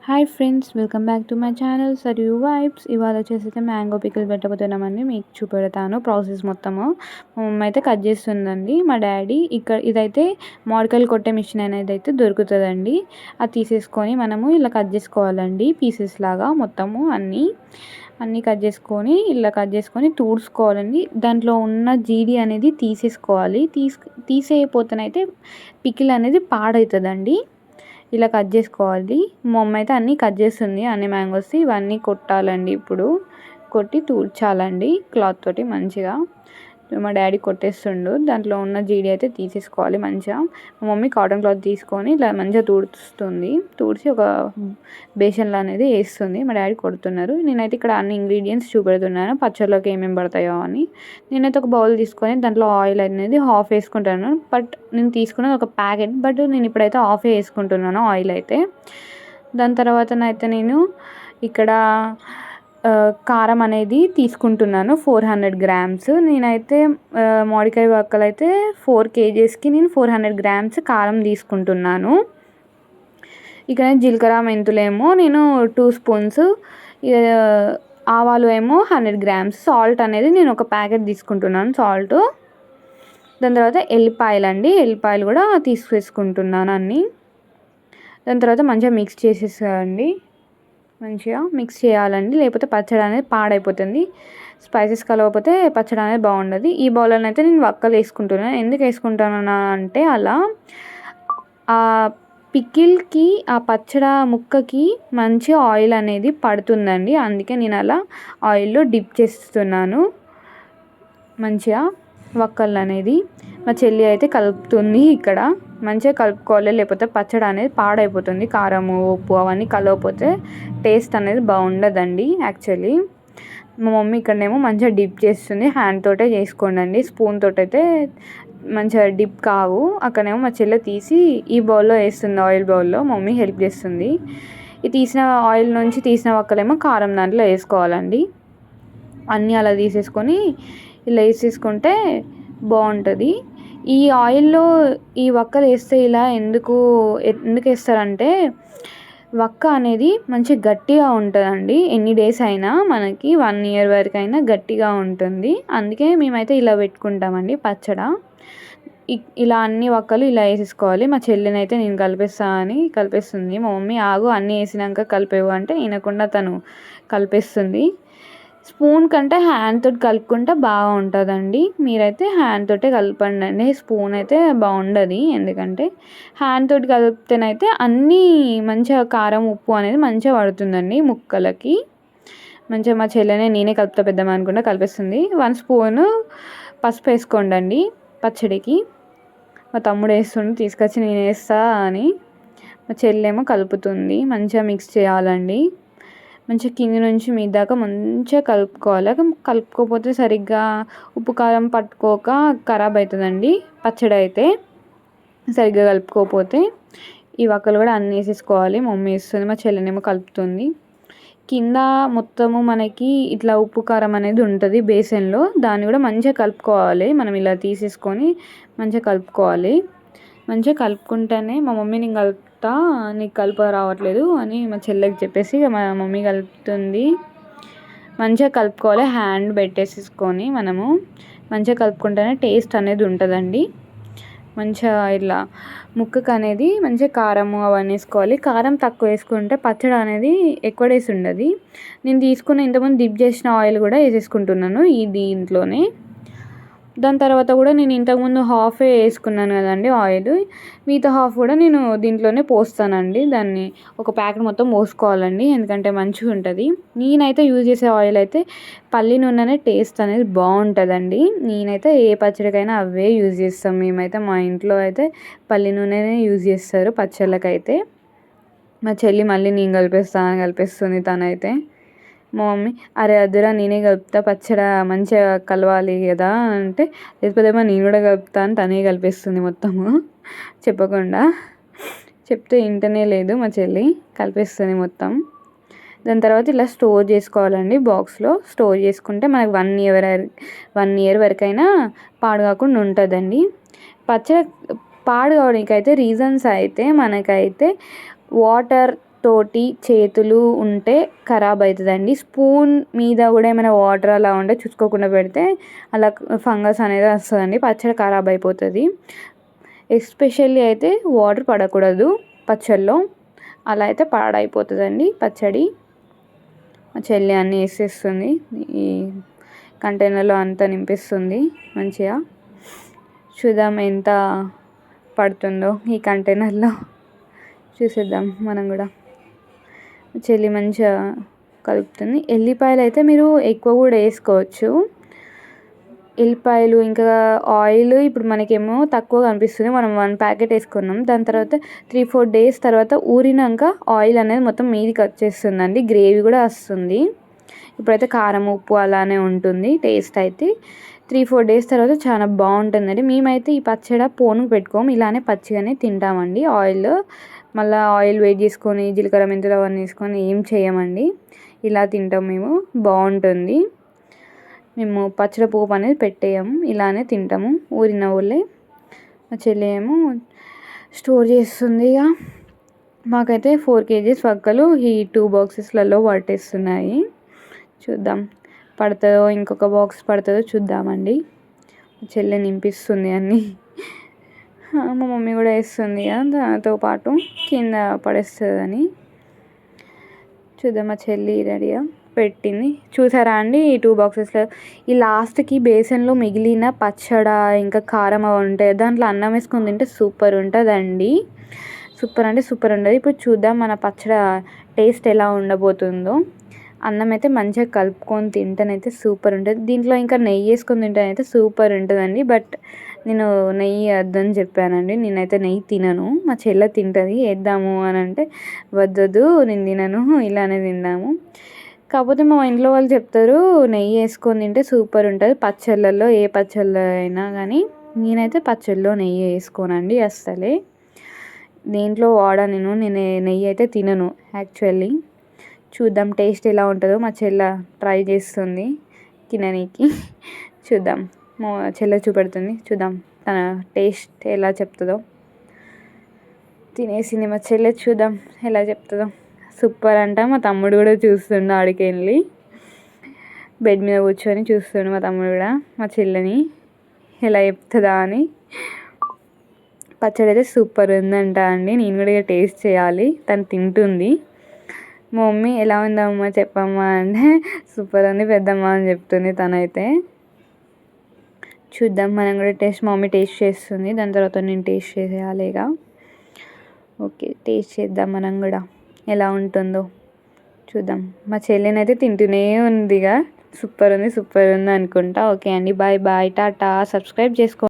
Hi friends, welcome back to my channel Sarayu vibes. ఇవాళ వచ్చేసి mango pickle పెట్టబోతున్నామండి. మీకు చూపెడతాను ప్రాసెస్ మొత్తము. మా మమ్మీ అయితే కట్ చేస్తుందండి. మా డాడీ ఇదైతే మామిడికాయలు కొట్టే మిషన్ అనేది అయితే దొరుకుతుందండి. అది తీసేసుకొని మనము ఇలా కట్ చేసుకోవాలండి. పీసెస్ లాగా మొత్తము అన్నీ కట్ చేసుకొని తుడుచుకోవాలండి. దాంట్లో ఉన్న జీడి అనేది తీసేసుకోవాలి. తీసేయపోతేనైతే పికిల్ అనేది పాడవుతుందండి. ఇలా కట్ చేసుకోవాలి. మా మమ్మీ అయితే అన్నీ కట్ చేస్తుంది. అన్ని మ్యాంగోస్ ఇవన్నీ కొట్టాలండి. ఇప్పుడు కొట్టి తుడ్చాలండి క్లాత్ తోటి మంచిగా. మా డాడీ కొట్టేస్తుండు. దాంట్లో ఉన్న జీడి అయితే తీసేసుకోవాలి మంచిగా. మా మమ్మీ కాటన్ క్లాత్ తీసుకొని ఇలా మంచిగా తుడిచి ఒక బేషన్లో అనేది వేస్తుంది. మా డాడీ కొడుతున్నారు. నేనైతే ఇక్కడ అన్ని ఇంగ్రీడియంట్స్ చూపెడుతున్నాను, పచ్చళ్ళలోకి ఏమేమి పడతాయో అని. నేనైతే ఒక బౌల్ తీసుకొని దాంట్లో ఆయిల్ అనేది హాఫ్ వేసుకుంటాను. బట్ నేను తీసుకున్నది ఒక ప్యాకెట్, బట్ నేను ఇప్పుడైతే హాఫే వేసుకుంటున్నాను ఆయిల్ అయితే. దాని తర్వాతనైతే నేను ఇక్కడ కారం అనేది తీసుకుంటున్నాను 400 గ్రామ్స్. నేనైతే మామిడికాయ వక్కలు అయితే 4 kgsకి నేను 400 గ్రామ్స్ కారం తీసుకుంటున్నాను. ఇక్కడ జీలకర్ర మెంతులేమో నేను 2 స్పూన్స్, ఆవాలు ఏమో 100 గ్రామ్స్, సాల్ట్ అనేది నేను ఒక ప్యాకెట్ తీసుకుంటున్నాను సాల్ట్. దాని తర్వాత ఎల్లిపాయలు కూడా తీసుకుంటున్నాను అన్నీ. దాని తర్వాత మంచిగా మిక్స్ చేసేసానండి. మంచిగా మిక్స్ చేయాలండి, లేకపోతే పచ్చడి అనేది పాడైపోతుంది. స్పైసెస్ కలవకపోతే పచ్చడి అనేది బాగుండదు. ఈ బౌల్లో అయితే నేను వక్కలు వేసుకుంటున్నాను. ఎందుకు వేసుకుంటాను అంటే అలా ఆ పికిల్కి ఆ పచ్చడి ముక్కకి మంచి ఆయిల్ అనేది పడుతుందండి. అందుకే నేను అలా ఆయిల్లో డిప్ చేస్తున్నాను మంచిగా వక్కలు అనేది. మా చెల్లి అయితే కలుపుతుంది ఇక్కడ. మంచిగా కలుపుకోవాలి, లేకపోతే పచ్చడి అనేది పాడైపోతుంది. కారము ఉప్పు అవన్నీ కలవకపోతే టేస్ట్ అనేది బాగుండదండి యాక్చువల్లీ. మా మమ్మీ ఇక్కడనేమో మంచిగా డిప్ చేస్తుంది. హ్యాండ్ తోటే చేసుకోండి, స్పూన్ తోటి అయితే మంచిగా డిప్ కావు. అక్కడనేమో మా చెల్లె తీసి ఈ బౌల్లో వేస్తుంది, ఆయిల్ బౌల్లో. మమ్మీ హెల్ప్ చేస్తుంది. ఈ తీసిన ఆయిల్ నుంచి తీసిన వక్కలేమో కారం దాంట్లో వేసుకోవాలండి. అన్నీ అలా తీసేసుకొని ఇలా వేసేసుకుంటే బాగుంటుంది. ఈ ఆయిల్లో ఈ వక్కలు వేస్తే ఇలా ఎందుకు వేస్తారంటే వక్క అనేది మంచి గట్టిగా ఉంటుందండి. ఎన్ని డేస్ అయినా మనకి 1 year వరకు అయినా గట్టిగా ఉంటుంది. అందుకే మేమైతే ఇలా పెట్టుకుంటామండి పచ్చడి. ఇలా అన్ని వక్కలు ఇలా వేసేసుకోవాలి. మా చెల్లినైతే నేను కలిపేస్తుంది. మా మమ్మీ ఆగు అన్నీ వేసినాక కలిపేవు అంటే వినకుండా తను కలిపేస్తుంది. స్పూన్ కంటే హ్యాండ్ తోటి కలుపుకుంటే బాగుంటుందండి. మీరైతే హ్యాండ్ తోటే కలపండి. స్పూన్ అయితే బాగుండదు. ఎందుకంటే హ్యాండ్ తోటి కలిపితేనైతే అన్నీ మంచిగా కారం ఉప్పు అనేది మంచిగా పడుతుందండి ముక్కలకి. మంచిగా మా చెల్లెనే నేనే కలుపుతా పెద్దమ్మ అనుకుంటా కలిపేస్తుంది. 1 స్పూను పసుపు వేసుకోండి పచ్చడికి. మా తమ్ముడు వేస్తుండు తీసుకొచ్చి నేను వేస్తా అని. మా చెల్లెమో కలుపుతుంది. మంచిగా మిక్స్ చేయాలండి. మంచిగా కింది నుంచి మీద దాకా మంచిగా కలుపుకోవాలి. కలుపుకోకపోతే సరిగ్గా ఉప్పు కారం పట్టుకోక ఖరాబ్ అవుతుందండి పచ్చడి అయితే, సరిగ్గా కలుపుకోకపోతే. ఈ వక్కలు కూడా అన్నీ వేసేసుకోవాలి. మమ్మీ వేస్తుంది, మా చెల్లెనేమో కలుపుతుంది. కింద మొత్తము మనకి ఇట్లా ఉప్పు కారం అనేది ఉంటుంది బేసన్లో. దాన్ని కూడా మంచిగా కలుపుకోవాలి. మనం ఇలా తీసేసుకొని మంచిగా కలుపుకోవాలి. మంచిగా కలుపుకుంటేనే మా మమ్మీ నేను కలుపుతా, నీకు కలుపు రావట్లేదు అని మా చెల్లెకి చెప్పేసి మా మమ్మీ కలుపుతుంది. మంచిగా కలుపుకోవాలి. హ్యాండ్ పెట్టేసేసుకొని మనము మంచిగా కలుపుకుంటేనే టేస్ట్ అనేది ఉంటుందండి. మంచిగా ఇలా ముక్కకు అనేది మంచిగా కారము అవన్నీ వేసుకోవాలి. కారం తక్కువ వేసుకుంటే పచ్చడి అనేది ఎక్కువ డేస్ ఉండదు. నేను తీసుకున్న ఇంతకుముందు డిప్ చేసిన ఆయిల్ కూడా వేసేసుకుంటున్నాను దీంట్లోనే. దాని తర్వాత కూడా నేను ఇంతకుముందు హాఫే వేసుకున్నాను కదండి ఆయిల్, మిగతా హాఫ్ కూడా నేను దీంట్లోనే పోస్తానండి. దాన్ని ఒక ప్యాకెట్ మొత్తం పోసుకోవాలండి, ఎందుకంటే మంచిగా ఉంటుంది. నేనైతే యూజ్ చేసే ఆయిల్ అయితే పల్లి నూనెనే టేస్ట్ అనేది బాగుంటుందండి. నేనైతే ఏ పచ్చడికైనా అవే యూజ్ చేస్తాం మేమైతే. మా ఇంట్లో అయితే పల్లి నూనెనే యూజ్ చేస్తారు పచ్చళ్ళకైతే. మా చెల్లి మళ్ళీ నేను కలిపేస్తుంది తనైతే. మా మమ్మీ అరే అద్దురా నేనే కలుపుతా పచ్చడి మంచిగా కలవాలి కదా అంటే, లేకపోతే నేను కూడా కలుపుతా అని తనే కలిపేస్తుంది మొత్తము చెప్పకుండా. చెప్తే వింటనే లేదు మా చెల్లి, కలిపేస్తుంది మొత్తం. దాని తర్వాత ఇలా స్టోర్ చేసుకోవాలండి. బాక్స్లో స్టోర్ చేసుకుంటే మనకు 1 year వరకైనా పాడు కాకుండా ఉంటుందండి. పచ్చడి పాడు కావడానికి అయితే రీజన్స్ అయితే మనకైతే వాటర్ తోటి చేతులు ఉంటే ఖరాబ్ అవుతుందండి. స్పూన్ మీద కూడా ఏమైనా వాటర్ అలా ఉంటే చూసుకోకుండా పెడితే అలా ఫంగస్ అనేది వస్తుందండి, పచ్చడి ఖరాబ్ అయిపోతుంది. ఎస్పెషల్లీ అయితే వాటర్ పడకూడదు పచ్చడిలో, అలా అయితే పాడైపోతుందండి పచ్చడి. మా చెల్లి అన్నీ వేసేస్తుంది, ఈ కంటైనర్లో అంతా నింపిస్తుంది మంచిగా. చూద్దాం ఎంత పడుతుందో ఈ కంటైనర్లో, చూసేద్దాం మనం కూడా. చెల్లి మంచిగా కలుపుతుంది. ఎల్లిపాయలు అయితే మీరు ఎక్కువ కూడా వేసుకోవచ్చు. ఎల్లిపాయలు ఇంకా ఆయిల్ ఇప్పుడు మనకేమో తక్కువ కనిపిస్తుంది, మనం 1 ప్యాకెట్ వేసుకున్నాం, దాని తర్వాత 3-4 డేస్ తర్వాత ఊరినాక ఆయిల్ అనేది మొత్తం మీదికి వచ్చేస్తుందండి, గ్రేవీ కూడా వస్తుంది. ఇప్పుడైతే కారం ఉప్పు అలానే ఉంటుంది టేస్ట్ అయితే. 3-4 డేస్ తర్వాత చాలా బాగుంటుందండి. మేమైతే ఈ పచ్చడి పోనుకు పెట్టుకోము, ఇలానే పచ్చిగానే తింటామండి. మళ్ళీ ఆయిల్ వేడి చేసుకొని జీలకర్ర మెంతులు అవన్నీ వేసుకొని ఏం చేయమండి, ఇలా తింటాం మేము, బాగుంటుంది. మేము పచ్చడి పోపు అనేది పెట్టేయము, ఇలానే తింటాము ఊరిన ఊళ్ళే. మా చెల్లి ఏమో స్టోర్ చేస్తుంది. ఇక మాకైతే 4 kgs వక్కలు ఈ 2 బాక్సెస్లలో పట్టేస్తున్నాయి. చూద్దాం పడుతుందో, ఇంకొక బాక్స్ పడుతుందో చూద్దామండి. మా చెల్లి నింపిస్తుంది అన్నీ, మా మమ్మీ కూడా వేస్తుంది దాంతో పాటు, కింద పడేస్తుందని. చూద్దాం, మా చెల్లి రెడీగా పెట్టింది. చూసారా అండి, ఈ 2 బాక్సెస్లో ఈ లాస్ట్కి బేసన్లో మిగిలిన పచ్చడి ఇంకా కారం అవి ఉంటాయి, దాంట్లో అన్నం వేసుకొని తింటే సూపర్ ఉంటుందండి. సూపర్ అంటే సూపర్ ఉంటుంది. ఇప్పుడు చూద్దాం మన పచ్చడి టేస్ట్ ఎలా ఉండబోతుందో. అన్నం అయితే మంచిగా కలుపుకొని తింటేనైతే సూపర్ ఉంటుంది. దీంట్లో ఇంకా నెయ్యి వేసుకొని తింటేనైతే సూపర్ ఉంటుందండి. బట్ నేను నెయ్యి వద్దని చెప్పానండి, నేనైతే నెయ్యి తినను. మా చెల్లె తింటుంది, వేద్దాము అని అంటే వద్దొద్దు నేను తినను, ఇలానే తిందాము. కాకపోతే మా ఇంట్లో వాళ్ళు చెప్తారు నెయ్యి వేసుకొని తింటే సూపర్ ఉంటుంది పచ్చళ్ళల్లో, ఏ పచ్చళ్ళు అయినా కానీ. నేనైతే పచ్చళ్ళలో నెయ్యి వేసుకోనండి అస్సలే, దేంట్లో నేను నెయ్యి అయితే తినను యాక్చువల్లీ. చూద్దాం టేస్ట్ ఎలా ఉంటుందో, మా చెల్లె ట్రై చేస్తుంది తిననీకి. చూద్దాం, మా చెల్లె చూపెడుతుంది, చూద్దాం తన టేస్ట్ ఎలా చెప్తుందో. తినేసింది మా చెల్లె, చూద్దాం ఎలా చెప్తుందో. సూపర్ అంట. మా తమ్ముడు కూడా చూస్తుండు, ఆడికి వెళ్ళి బెడ్ మీద కూర్చొని చూస్తుండు మా తమ్ముడు కూడా మా చెల్లెని ఎలా చెప్తుందా అని. పచ్చడి అయితే సూపర్ ఉందంట అండి, నేను కూడా ఇక టేస్ట్ చేయాలి. తను తింటుంది. మా మమ్మీ ఎలా ఉందమ్మా చెప్పమ్మా అంటే సూపర్ ఉంది పెద్దమ్మ అని చెప్తుంది తనైతే. చూద్దాం మనం కూడా టేస్ట్, మా మమ్మీ టేస్ట్ చేస్తుంది, దాని తర్వాత నేను టేస్ట్ చేసేయాలి ఇక. ఓకే, టేస్ట్ చేద్దాం మనం కూడా ఎలా ఉంటుందో చూద్దాం. మా చెల్లినైతే తింటూనే ఉంది, ఇక సూపర్ ఉంది అనుకుంటా. ఓకే అండి, బాయ్ బాయ్, టాటా. సబ్స్క్రైబ్ చేసుకోండి.